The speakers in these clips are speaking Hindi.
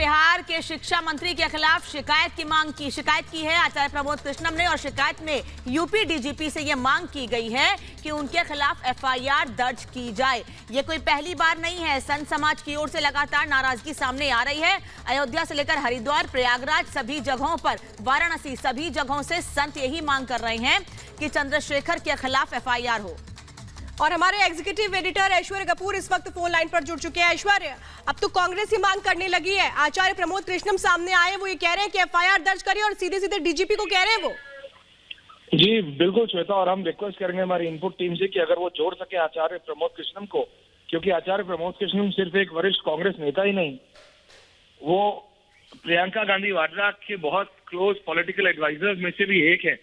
बिहार के शिक्षा मंत्री के खिलाफ शिकायत की है आचार्य प्रमोद कृष्णम ने। और शिकायत में यूपी डीजीपी से यह मांग की गई है कि उनके खिलाफ एफआईआर दर्ज की जाए। ये कोई पहली बार नहीं है। संत समाज की ओर से लगातार नाराजगी सामने आ रही है। अयोध्या से लेकर हरिद्वार, प्रयागराज, सभी जगहों पर, वाराणसी, सभी जगहों से संत यही मांग कर रहे हैं कि चंद्रशेखर के खिलाफ एफआईआर हो। और हमारे एग्जीक्यूटिव एडिटर ऐश्वर्य कपूर इस वक्त फोन लाइन पर जुड़ चुके हैं। ऐश्वर्य, अब तो कांग्रेस ही मांग करने लगी है। आचार्य प्रमोद कृष्णम सामने आए, वो ये कह रहे हैं कि एफआईआर दर्ज करिए और सीधे सीधे डीजीपी को कह रहे हैं वो। जी बिल्कुल श्वेता, और हम रिक्वेस्ट करेंगे हमारी इनपुट टीम से कि अगर वो जोड़ सके आचार्य प्रमोद कृष्णम को, क्योंकि आचार्य प्रमोद कृष्णम सिर्फ एक वरिष्ठ कांग्रेस नेता ही नहीं, वो प्रियंका गांधी वाड्रा के बहुत क्लोज पॉलिटिकल एडवाइजर्स में से भी एक है।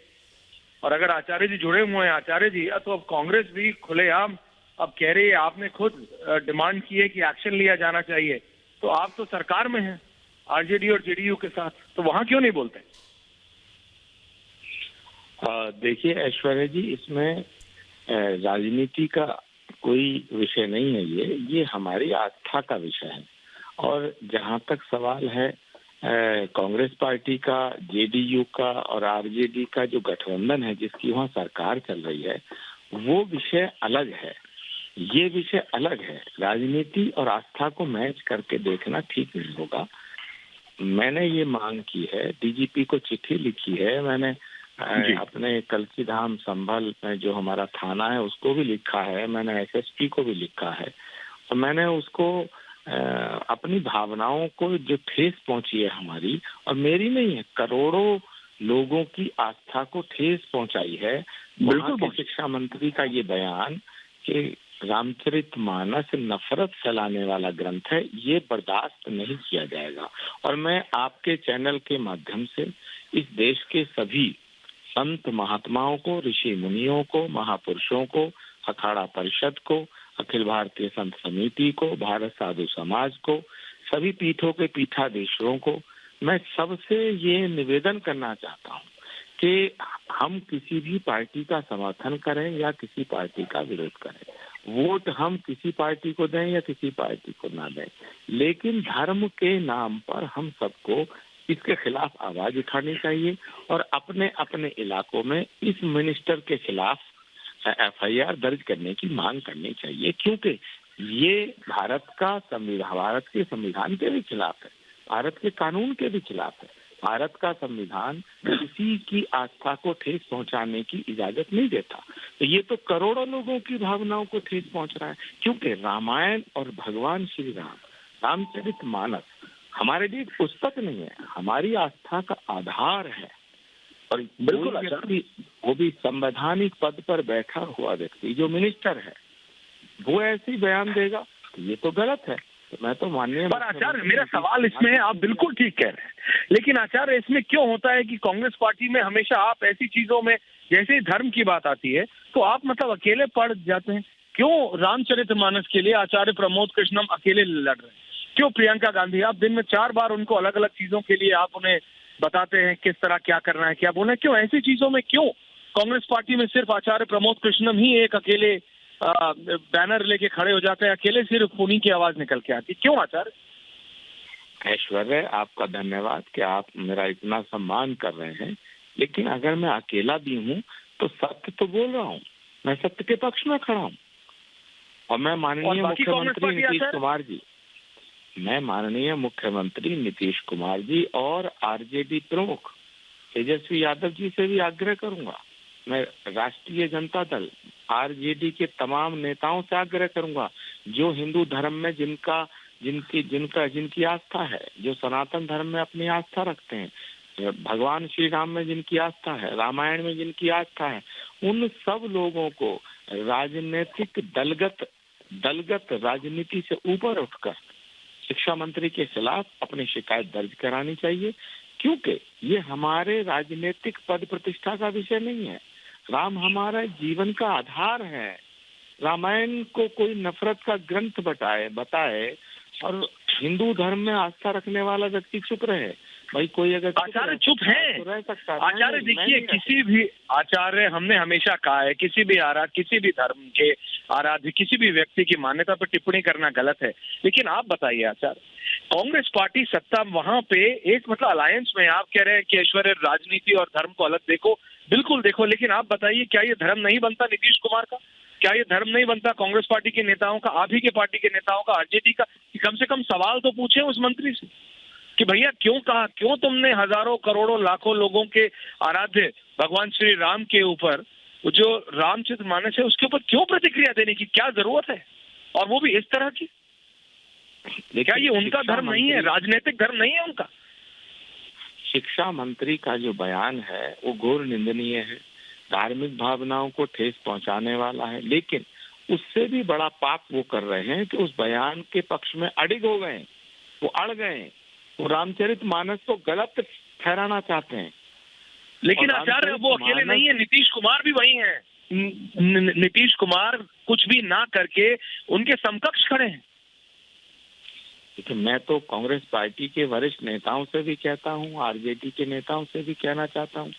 और अगर आचार्य जी जुड़े हुए हैं आचार्य जी, तो अब कांग्रेस भी खुलेआम अब कह रही है, आपने खुद डिमांड की है कि एक्शन लिया जाना चाहिए, तो आप तो सरकार में हैं आरजेडी और जेडीयू के साथ, तो वहां क्यों नहीं बोलते? देखिए ऐश्वर्या जी, इसमें राजनीति का कोई विषय नहीं है। ये हमारी आस्था का विषय है। और जहां तक सवाल है कांग्रेस पार्टी का, जेडीयू का और आरजेडी का जो गठबंधन है, जिसकी वहाँ सरकार चल रही है, वो विषय अलग है, ये विषय अलग है। राजनीति और आस्था को मैच करके देखना ठीक नहीं होगा। मैंने ये मांग की है, डीजीपी को चिट्ठी लिखी है, मैंने अपने कलकी धाम संभल में जो हमारा थाना है उसको भी लिखा है, मैंने एसएसपी को भी लिखा है। और मैंने उसको अपनी भावनाओं को जो ठेस पहुंची है हमारी, और मेरी नहीं है, करोड़ों लोगों की आस्था को ठेस पहुंचाई है। बिल्कुल शिक्षा मंत्री का ये बयान कि रामचरितमानस नफरत फैलाने वाला ग्रंथ है, ये बर्दाश्त नहीं किया जाएगा। और मैं आपके चैनल के माध्यम से इस देश के सभी संत महात्माओं को, ऋषि मुनियों को, महापुरुषों को, अखाड़ा परिषद को, अखिल भारतीय संत समिति को, भारत साधु समाज को, सभी पीठों के पीठाधीशों को मैं सबसे ये निवेदन करना चाहता हूँ कि हम किसी भी पार्टी का समर्थन करें या किसी पार्टी का विरोध करें, वोट हम किसी पार्टी को दें या किसी पार्टी को ना दें, लेकिन धर्म के नाम पर हम सबको इसके खिलाफ आवाज उठानी चाहिए और अपने अपने इलाकों में इस मिनिस्टर के खिलाफ एफआईआर दर्ज करने की मांग करनी चाहिए, क्योंकि ये भारत के संविधान के भी खिलाफ है, भारत के कानून के भी खिलाफ है। भारत का संविधान किसी की आस्था को ठेस पहुंचाने की इजाजत नहीं देता। तो ये तो करोड़ों लोगों की भावनाओं को ठेस पहुंच रहा है, क्योंकि रामायण और भगवान श्री राम, रामचरितमानस हमारे लिए एक पुस्तक नहीं है, हमारी आस्था का आधार है। और बिल्कुल वो भी संवैधानिक पद पर बैठा हुआ व्यक्ति जो मिनिस्टर है, वो ऐसे ही बयान देगा, तो ये तो गलत है। तो मैं तो माननीय, पर आचार्य मेरा सवाल इसमें, आप बिल्कुल ठीक कह रहे हैं, लेकिन आचार्य इसमें क्यों होता है कि कांग्रेस पार्टी में हमेशा आप ऐसी चीजों में, जैसे ही धर्म की बात आती है तो आप मतलब अकेले पड़ जाते हैं? क्यों रामचरितमानस के लिए आचार्य प्रमोद कृष्णम अकेले लड़ रहे हैं? क्यों प्रियंका गांधी, आप दिन में 4 बार उनको अलग अलग चीजों के लिए आप उन्हें बताते हैं किस तरह क्या करना है, क्या बोलना है, क्यों ऐसी चीजों में क्यों कांग्रेस पार्टी में सिर्फ आचार्य प्रमोद कृष्णम ही एक अकेले बैनर लेके खड़े हो जाते हैं, अकेले सिर्फ उन्हीं की आवाज निकल के आती, क्यों आचार्य? ऐश्वर्य, आपका धन्यवाद कि आप मेरा इतना सम्मान कर रहे हैं, लेकिन अगर मैं अकेला भी हूँ तो सत्य तो बोल रहा हूँ, मैं सत्य के पक्ष में खड़ा हूँ। और मैं माननीय मुख्यमंत्री नीतीश कुमार जी और आरजेडी प्रमुख तेजस्वी यादव जी से भी आग्रह करूंगा, मैं राष्ट्रीय जनता दल आरजेडी के तमाम नेताओं से आग्रह करूंगा, जो हिंदू धर्म में जिनकी आस्था है, जो सनातन धर्म में अपनी आस्था रखते हैं, भगवान श्री राम में जिनकी आस्था है, रामायण में जिनकी आस्था है, उन सब लोगों को राजनीतिक दलगत राजनीति से ऊपर उठकर शिक्षा मंत्री के खिलाफ अपनी शिकायत दर्ज करानी चाहिए, क्योंकि ये हमारे राजनीतिक पद प्रतिष्ठा का विषय नहीं है। राम हमारा जीवन का आधार है। रामायण को कोई नफरत का ग्रंथ बताए और हिंदू धर्म में आस्था रखने वाला व्यक्ति चुप रहे। भाई कोई अगर आचार्य चुप है तो रह सकता है। आचार्य देखिए, किसी भी आचार्य, हमने हमेशा कहा है किसी भी धर्म के आराध्य किसी भी व्यक्ति की मान्यता पर टिप्पणी करना गलत है। लेकिन आप बताइए आचार्य, कांग्रेस पार्टी सत्ता वहां पे एक मतलब अलायंस में, आप कह रहे हैं कि ऐश्वर्य राजनीति और धर्म को अलग देखो, बिल्कुल देखो, लेकिन आप बताइए क्या ये धर्म नहीं बनता नीतीश कुमार का? क्या ये धर्म नहीं बनता कांग्रेस पार्टी के नेताओं का, आप ही के पार्टी के नेताओं का, आरजेडी का? कि कम से कम सवाल तो पूछे उस मंत्री से कि भैया क्यों कहा, क्यों तुमने हजारों करोड़ों लाखों लोगों के आराध्य भगवान श्री राम के ऊपर जो रामचरितमानस है उसके ऊपर क्यों प्रतिक्रिया देने की क्या जरूरत है, और वो भी इस तरह की? क्या ये उनका धर्म नहीं है, राजनीतिक धर्म नहीं है उनका? शिक्षा मंत्री का जो बयान है वो घोर निंदनीय है, धार्मिक भावनाओं को ठेस पहुंचाने वाला है। लेकिन उससे भी बड़ा पाप वो कर रहे हैं कि उस बयान के पक्ष में अड़िग हो गए, वो अड़ गए, वो रामचरितमानस को गलत ठहराना चाहते हैं। लेकिन आचार्य वो अकेले नहीं है, नीतीश कुमार भी वही है। नीतीश कुमार कुछ भी ना करके उनके समकक्ष खड़े हैं। तो मैं तो कांग्रेस पार्टी के वरिष्ठ नेताओं से भी कहता हूं, आरजेडी के नेताओं से भी कहना चाहता हूं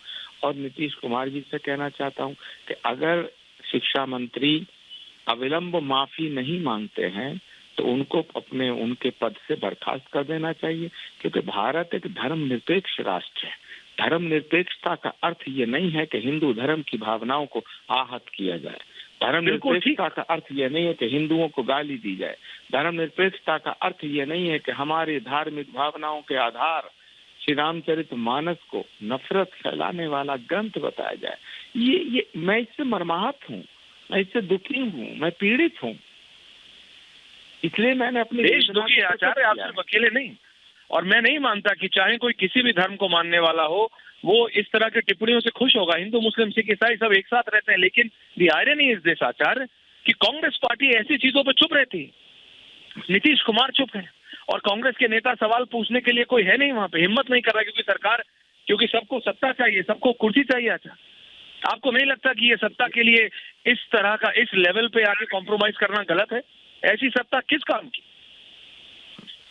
और नीतीश कुमार जी से कहना चाहता हूं कि अगर शिक्षा मंत्री अविलंब माफी नहीं मांगते हैं तो उनको अपने उनके पद से बर्खास्त कर देना चाहिए, क्योंकि भारत एक धर्मनिरपेक्ष राष्ट्र है। धर्मनिरपेक्षता का अर्थ ये नहीं है कि हिंदू धर्म की भावनाओं को आहत किया जाए। धर्मनिरपेक्षता का अर्थ ये नहीं है कि हिंदुओं को गाली दी जाए। धर्मनिरपेक्षता का अर्थ ये नहीं है कि हमारी धार्मिक भावनाओं के आधार श्री रामचरितमानस को नफरत फैलाने वाला ग्रंथ बताया जाए। ये मैं इससे मर्माहत हूँ, मैं इससे दुखी हूँ, मैं पीड़ित हूँ। इसलिए मैंने अपने देश दुखी है आचार्य, आप सिर्फ अकेले नहीं। और मैं नहीं मानता कि चाहे कोई किसी भी धर्म को मानने वाला हो वो इस तरह की टिप्पणियों से खुश होगा। हिंदू मुस्लिम सिख ईसाई सब एक साथ रहते हैं, लेकिन दी आयरनी इज दिस आचार्य कि कांग्रेस पार्टी ऐसी चीजों पर चुप रहती है। नीतीश कुमार चुप है और कांग्रेस के नेता सवाल पूछने के लिए कोई है नहीं वहां पे, हिम्मत नहीं कर रहा, क्योंकि सबको सत्ता चाहिए, सबको कुर्सी चाहिए। आचार्य आपको नहीं लगता कि ये सत्ता के लिए इस तरह का इस लेवल पे आके कॉम्प्रोमाइज करना गलत है? ऐसी सत्ता किस काम की?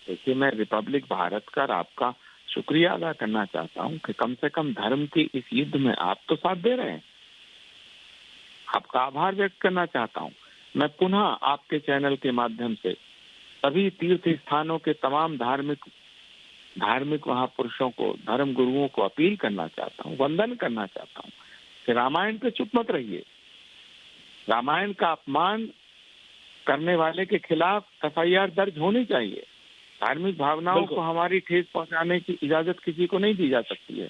देखिए, मैं रिपब्लिक भारत का आपका शुक्रिया अदा करना चाहता हूं कि कम से कम धर्म के इस युद्ध में आप तो साथ दे रहे हैं। आपका आभार व्यक्त करना चाहता हूं। मैं पुनः आपके चैनल के माध्यम से सभी तीर्थ स्थानों के तमाम धार्मिक महापुरुषों को, धर्म गुरुओं को अपील करना चाहता हूं, वंदन करना चाहता हूं कि रामायण पे चुप मत रहिए। रामायण का अपमान करने वाले के खिलाफ FIR दर्ज होनी चाहिए। धार्मिक भावनाओं को हमारी ठेस पहुंचाने की इजाजत किसी को नहीं दी जा सकती है।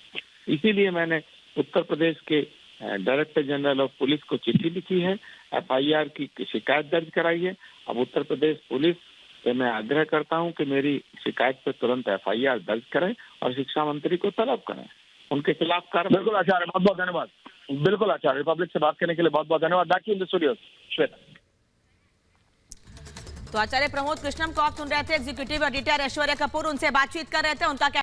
इसीलिए मैंने उत्तर प्रदेश के डायरेक्टर जनरल ऑफ पुलिस को चिट्ठी लिखी है, FIR की शिकायत दर्ज कराई है। अब उत्तर प्रदेश पुलिस से मैं आग्रह करता हूं कि मेरी शिकायत पर तुरंत FIR दर्ज करें और शिक्षा मंत्री को तलब करें, उनके खिलाफ कार्रवाई। बिल्कुल आचार्य, बहुत बहुत धन्यवाद। बिल्कुल आचार्य, रिपब्लिक से बात करने के लिए बहुत बहुत धन्यवाद। Back in the studio Shweta. तो आचार्य प्रमोद कृष्णम को आप सुन रहे थे, एग्जीक्यूटिव एडिटर ऐश्वर्या कपूर उनसे बातचीत कर रहे थे। उनका